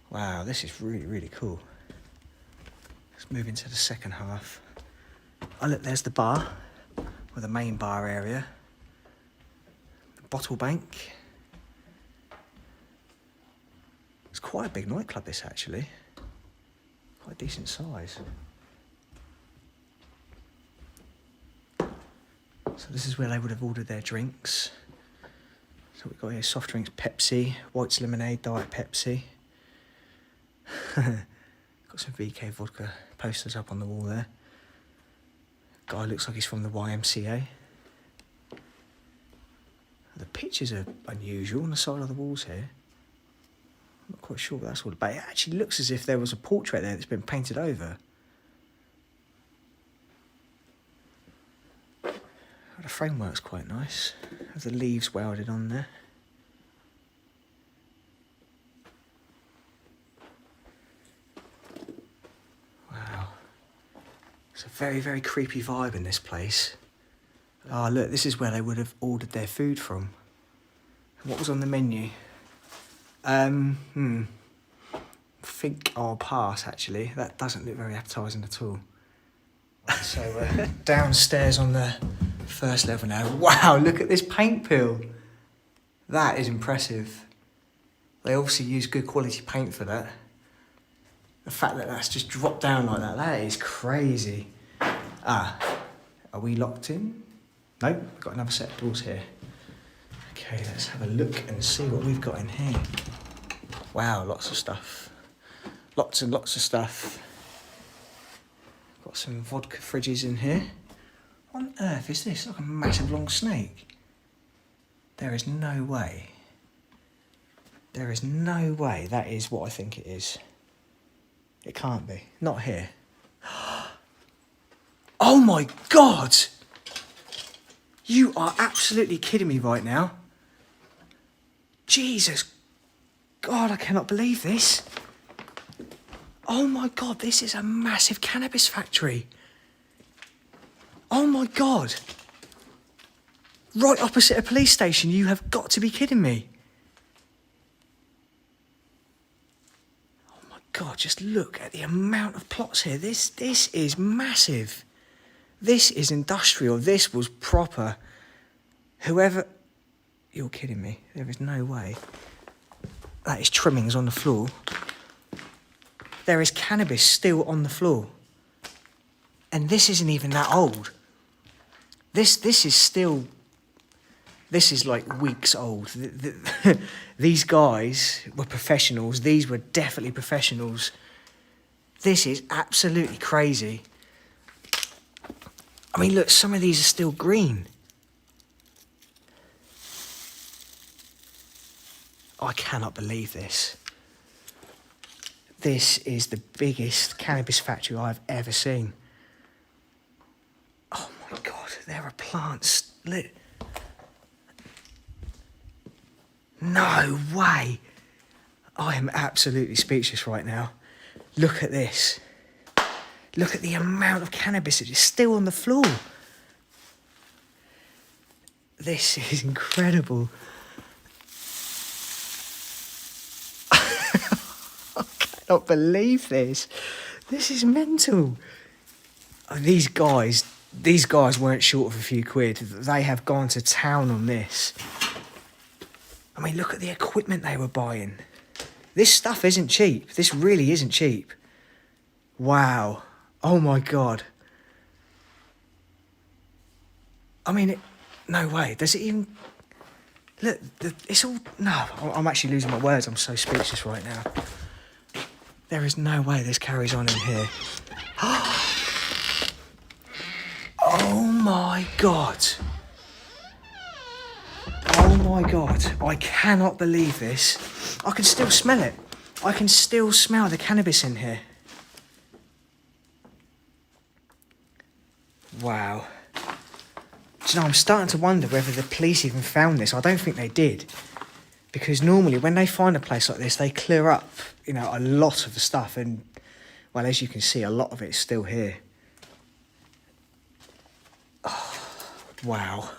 Wow, this is really, really cool. Let's move into the second half. Oh look, there's the bar, or the main bar area. The bottle bank. It's quite a big nightclub, this actually. Quite a decent size. So this is where they would have ordered their drinks. So we've got here soft drinks, Pepsi, White's lemonade, Diet Pepsi. Got some VK vodka posters up on the wall there. Guy looks like he's from the YMCA. The pictures are unusual on the side of the walls here. I'm not quite sure what that's all about. It actually looks as if there was a portrait there that's been painted over. The framework's quite nice. Has the leaves welded on there. Wow. It's a very, very creepy vibe in this place. Ah, look, this is where they would have ordered their food from. What was on the menu? Think I'll pass, actually. That doesn't look very appetising at all. So, downstairs on the first level now. Wow, look at this paint peel. That is impressive. They obviously use good quality paint for that. The fact that that's just dropped down like that, that is crazy. Ah, are we locked in? Nope, we've got another set of doors here. Okay, let's have a look and see what we've got in here. Wow, lots of stuff. Lots and lots of stuff. Got some vodka fridges in here. What on earth is this? Like a massive long snake. There is no way. There is no way that is what I think it is. It can't be. Not here. Oh my God! You are absolutely kidding me right now. Jesus. God, I cannot believe this. Oh my God, this is a massive cannabis factory. Oh my God. Right opposite a police station, you have got to be kidding me. Oh my God, just look at the amount of plots here. This is massive. This is industrial. This was proper. Whoever... You're kidding me. There is no way. That is trimmings on the floor. There is cannabis still on the floor. And this isn't even that old. This is still... This is like weeks old. These guys were professionals. These were definitely professionals. This is absolutely crazy. I mean, look, some of these are still green. I cannot believe this. This is the biggest cannabis factory I've ever seen. Oh my God, there are plants. Look. No way. I am absolutely speechless right now. Look at this. Look at the amount of cannabis that is still on the floor. This is incredible. I cannot believe this. This is mental. These guys weren't short of a few quid. They have gone to town on this. I mean, look at the equipment they were buying. This stuff isn't cheap. This really isn't cheap. Wow. Oh my God. I mean, no way. Does it even... Look, it's all... No, I'm actually losing my words. I'm so speechless right now. There is no way this carries on in here. Oh my God. Oh my God. I cannot believe this. I can still smell it. I can still smell the cannabis in here. Wow. Do you know, I'm starting to wonder whether the police even found this. I don't think they did. Because normally when they find a place like this, they clear up, you know, a lot of the stuff. And, well, as you can see, a lot of it's still here. Oh, wow.